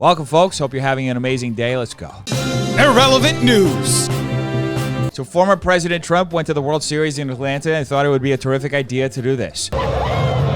Welcome, folks. Hope you're having an amazing day. Let's go. Irrelevant news. So former President Trump went to the World Series in Atlanta and thought it would be a terrific idea to do this. Now,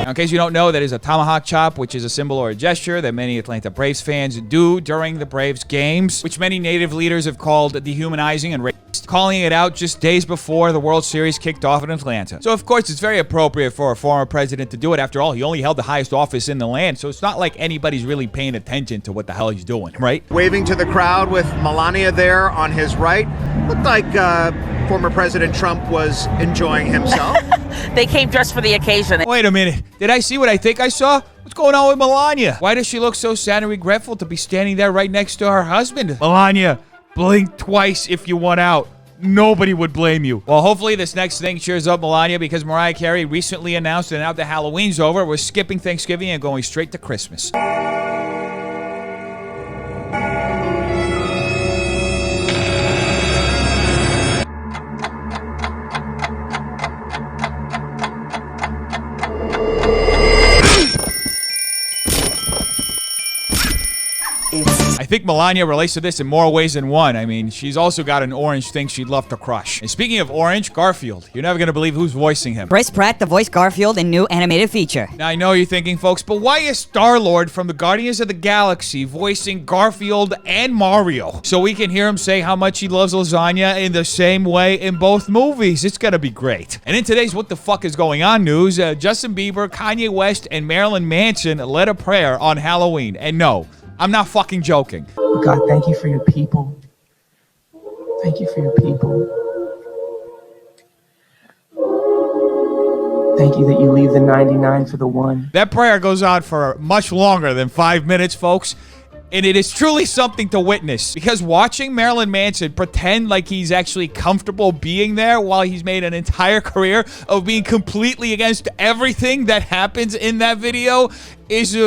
in case you don't know, that is a tomahawk chop, which is a symbol or a gesture that many Atlanta Braves fans do during the Braves games, which many native leaders have called dehumanizing and racist, calling it out just days before the World Series kicked off in Atlanta. So, of course, it's very appropriate for a former president to do it. After all, he only held the highest office in the land, so it's not like anybody's really paying attention to what the hell he's doing, right? Waving to the crowd with Melania there on his right. Looked like former President Trump was enjoying himself. They came dressed for the occasion. Wait a minute. Did I see what I think I saw? What's going on with Melania? Why does she look so sad and regretful to be standing there right next to her husband? Melania, blink twice if you want out. Nobody would blame you. Well, hopefully this next thing cheers up Melania, because Mariah Carey recently announced that now that Halloween's over, we're skipping Thanksgiving and going straight to Christmas. I think Melania relates to this in more ways than one. I mean, she's also got an orange thing she'd love to crush. And speaking of orange, Garfield. You're never going to believe who's voicing him. Chris Pratt to voice Garfield in new animated feature. Now, I know you're thinking, folks, but why is Star-Lord from the Guardians of the Galaxy voicing Garfield and Mario? So we can hear him say how much he loves lasagna in the same way in both movies. It's going to be great. And in today's What the Fuck is Going On news, Justin Bieber, Kanye West, and Marilyn Manson led a prayer on Halloween. And no, I'm not fucking joking. God, thank you for your people. Thank you for your people. Thank you that you leave the 99 for the one. That prayer goes on for much longer than 5 minutes, folks. And it is truly something to witness, because watching Marilyn Manson pretend like he's actually comfortable being there while he's made an entire career of being completely against everything that happens in that video is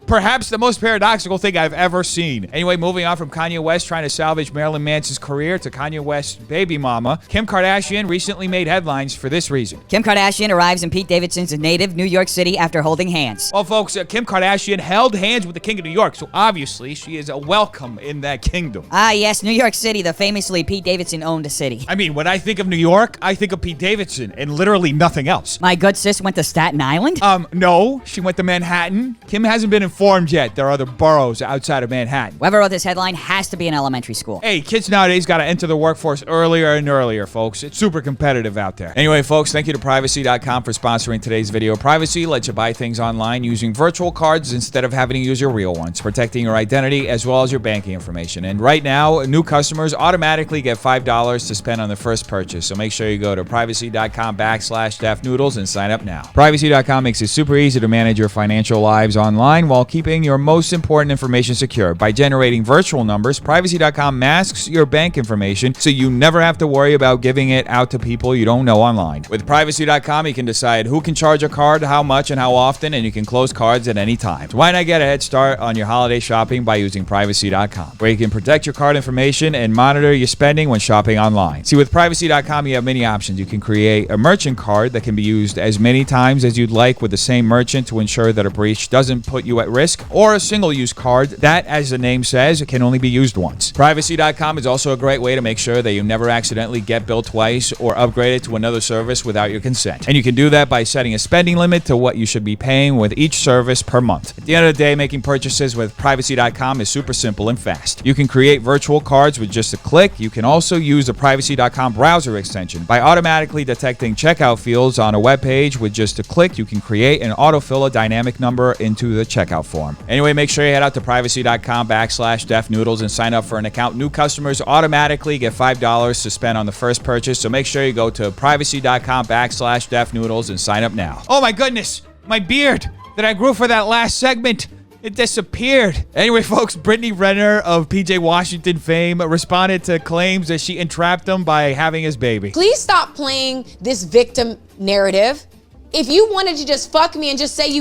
perhaps the most paradoxical thing I've ever seen. Anyway, moving on from Kanye West trying to salvage Marilyn Manson's career to Kanye West's baby mama, Kim Kardashian recently made headlines for this reason. Kim Kardashian arrives in Pete Davidson's native New York City after holding hands. Well, folks, Kim Kardashian held hands with the King of New York, so obviously she is welcome in that kingdom. Ah, yes, New York City, the famously Pete Davidson-owned city. I mean, when I think of New York, I think of Pete Davidson and literally nothing else. My good sis went to Staten Island? No, she went to Manhattan. Kim hasn't been informed yet. There are other boroughs outside of Manhattan. Whoever wrote this headline has to be in elementary school. Hey, kids nowadays got to enter the workforce earlier and earlier, folks. It's super competitive out there. Anyway, folks, thank you to Privacy.com for sponsoring today's video. Privacy lets you buy things online using virtual cards instead of having to use your real ones, protecting your identity as well as your banking information. And right now, new customers automatically get $5 to spend on their first purchase. So make sure you go to Privacy.com/DeafNoodles and sign up now. Privacy.com makes it super easy to manage your financial lives online while keeping your most important information secure. By generating virtual numbers, Privacy.com masks your bank information so you never have to worry about giving it out to people you don't know online. With Privacy.com, you can decide who can charge a card, how much, and how often, and you can close cards at any time. So why not get a head start on your holiday shopping by using Privacy.com, where you can protect your card information and monitor your spending when shopping online. See, with Privacy.com, you have many options. You can create a merchant card that can be used as many times as you'd like with the same merchant to ensure that a breach doesn't put you at risk, or a single-use card that, as the name says, can only be used once. Privacy.com is also a great way to make sure that you never accidentally get billed twice or upgraded to another service without your consent. And you can do that by setting a spending limit to what you should be paying with each service per month. At the end of the day, making purchases with Privacy.com is super simple and fast. You can create virtual cards with just a click. You can also use the Privacy.com browser extension. By automatically detecting checkout fields on a web page with just a click, you can create and autofill a dynamic number into the checkout form. Anyway, make sure you head out to Privacy.com/DeafNoodles and sign up for an account. New customers automatically get $5 to spend on the first purchase, so make sure you go to Privacy.com/DeafNoodles and sign up now. Oh my goodness, my beard that I grew for that last segment, it disappeared. Anyway, folks, Brittany Renner of PJ Washington fame responded to claims that she entrapped him by having his baby. Please stop playing this victim narrative. If you wanted to just fuck me and just say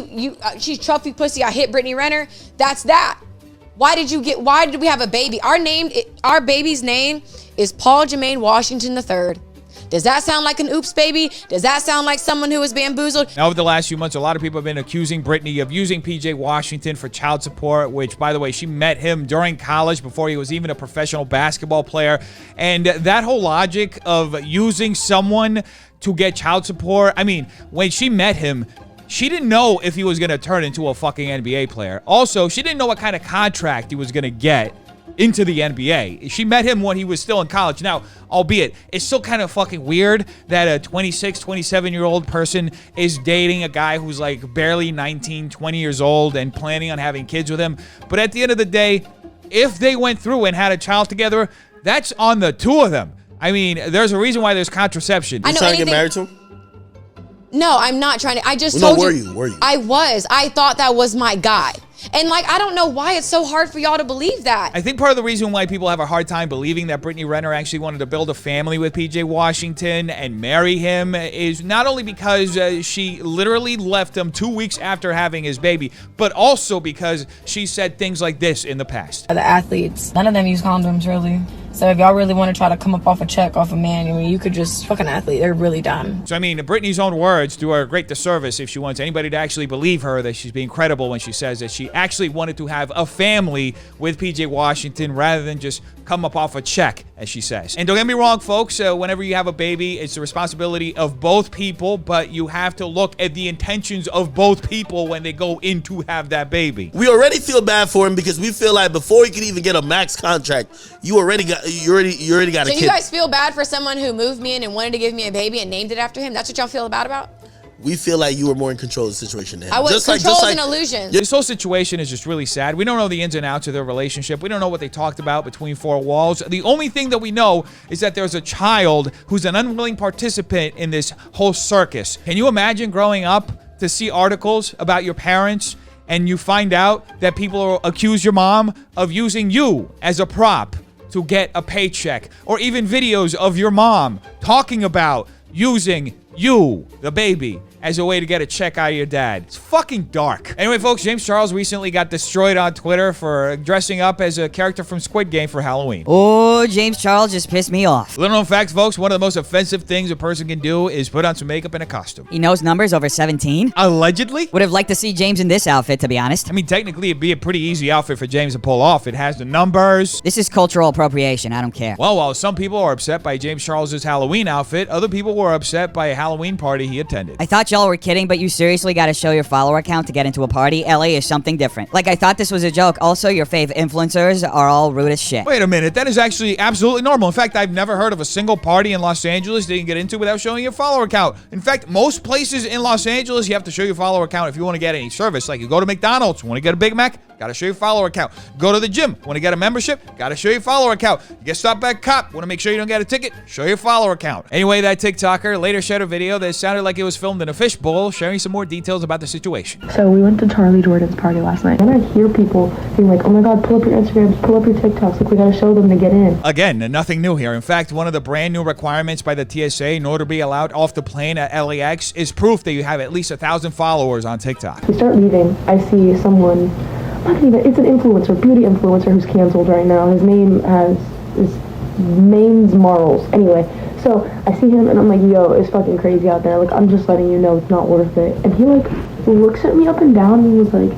she's trophy pussy, I hit Brittany Renner, that's that. Why did we have a baby? Our baby's name is Paul Jermaine Washington III. Does that sound like an oops baby? Does that sound like someone who was bamboozled? Now, over the last few months, a lot of people have been accusing Brittany of using PJ Washington for child support, which, by the way, she met him during college before he was even a professional basketball player. And that whole logic of using someone to get child support, I mean, when she met him, she didn't know if he was going to turn into a fucking NBA player. Also, she didn't know what kind of contract he was going to get into the NBA. She met him when he was still in college. Now, albeit, it's still kind of fucking weird that a 26, 27-year-old person is dating a guy who's like barely 19, 20 years old and planning on having kids with him. But at the end of the day, if they went through and had a child together, that's on the two of them. I mean, there's a reason why there's contraception. I know trying to get married to him? No, I'm not trying to. I just Well, told no, you. were you? I was. I thought that was my guy. And like, I don't know why it's so hard for y'all to believe that. I think part of the reason why people have a hard time believing that Brittany Renner actually wanted to build a family with PJ Washington and marry him is not only because she literally left him 2 weeks after having his baby, but also because she said things like this in the past. The athletes, none of them use condoms, really. So if y'all really want to try to come up off a check off a man, I mean, you could just fuck an athlete. They're really dumb. So, I mean, Brittany's own words do her a great disservice if she wants anybody to actually believe her that she's being credible when she says that she actually wanted to have a family with PJ Washington rather than just come up off a check, as she says. And don't get me wrong, folks, whenever you have a baby, it's the responsibility of both people, but you have to look at the intentions of both people when they go in to have that baby. We already feel bad for him because we feel like before he could even get a max contract, you already got a So kid. you guys feel bad for someone who moved me in and wanted to give me a baby and named it after him? That's what y'all feel bad about? We feel like you were more in control of the situation than him. I was. Just Control is like an illusion. This whole situation is just really sad. We don't know the ins and outs of their relationship. We don't know what they talked about between four walls. The only thing that we know is that there's a child who's an unwilling participant in this whole circus. Can you imagine growing up to see articles about your parents and you find out that people accuse your mom of using you as a prop to get a paycheck, or even videos of your mom talking about using you, the baby, as a way to get a check out of your dad? It's fucking dark. Anyway, folks, James Charles recently got destroyed on Twitter for dressing up as a character from Squid Game for Halloween. Oh, James Charles just pissed me off. Little known fact, folks, one of the most offensive things a person can do is put on some makeup and a costume. He knows numbers over 17? Allegedly? Would have liked to see James in this outfit, to be honest. I mean, technically, it'd be a pretty easy outfit for James to pull off. It has the numbers. This is cultural appropriation. I don't care. Well, while some people are upset by James Charles's Halloween outfit, other people were upset by a Halloween party he attended. I thought y'all were kidding, but you seriously gotta show your follower count to get into a party? LA is something different. Like, I thought this was a joke. Also, your fave influencers are all rude as shit. Wait a minute, that is actually absolutely normal. In fact, I've never heard of a single party in Los Angeles that you can get into without showing your follower count. In fact, most places in Los Angeles, you have to show your follower count if you want to get any service. Like, you go to McDonald's, want to get a Big Mac, gotta show your follower count. Go to the gym, want to get a membership, gotta show your follower count. You get stopped by a cop, want to make sure you don't get a ticket, show your follower count. Anyway, that TikToker later shared a video that sounded like it was filmed in a fishbowl, sharing some more details about the situation. So we went to Charlie Jordan's party last night, and I hear people being like, oh my god, pull up your Instagrams, pull up your TikToks, like we gotta show them to get in. Again, nothing new here. In fact, one of the brand new requirements by the TSA in order to be allowed off the plane at LAX is proof that you have at least 1,000 followers on TikTok. We start leaving, I see someone, it's an influencer, beauty influencer who's canceled right now. His name is Mains Marls. Anyway, so I see him and I'm like, yo, it's fucking crazy out there. Like, I'm just letting you know it's not worth it. And he like looks at me up and down and he was like,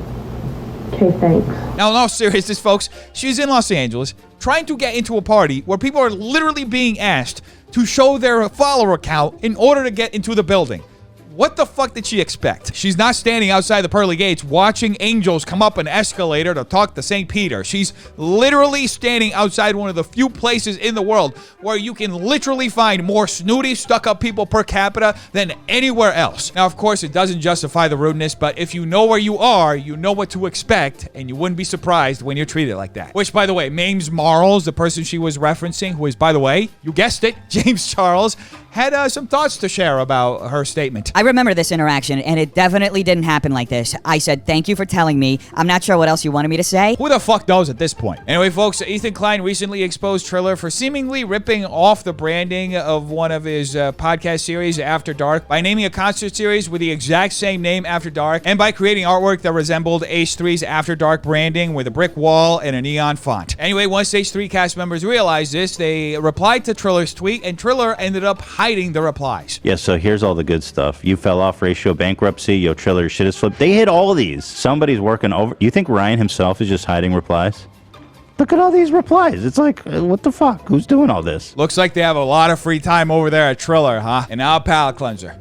okay, thanks. Now, in all seriousness, folks, she's in Los Angeles trying to get into a party where people are literally being asked to show their follower count in order to get into the building. What the fuck did she expect? She's not standing outside the pearly gates watching angels come up an escalator to talk to St. Peter. She's literally standing outside one of the few places in the world where you can literally find more snooty, stuck-up people per capita than anywhere else. Now, of course, it doesn't justify the rudeness, but if you know where you are, you know what to expect, and you wouldn't be surprised when you're treated like that. Which, by the way, Mames Marls, the person she was referencing, who is, by the way, you guessed it, James Charles, had some thoughts to share about her statement. I remember this interaction, and it definitely didn't happen like this. I said, thank you for telling me. I'm not sure what else you wanted me to say. Who the fuck knows at this point? Anyway, folks, Ethan Klein recently exposed TRILLER for seemingly ripping off the branding of one of his podcast series, After Dark, by naming a concert series with the exact same name, After Dark, and by creating artwork that resembled H3's After Dark branding with a brick wall and a neon font. Anyway, once H3 cast members realized this, they replied to TRILLER's tweet, and TRILLER ended up hiding the replies. Yeah, so here's all the good stuff. You fell off, ratio bankruptcy, yo, Triller, your shit is flipped. They hit all of these. Somebody's working over. You think Ryan himself is just hiding replies? Look at all these replies. It's like, what the fuck? Who's doing all this? Looks like they have a lot of free time over there at Triller, huh? And now a palate cleanser.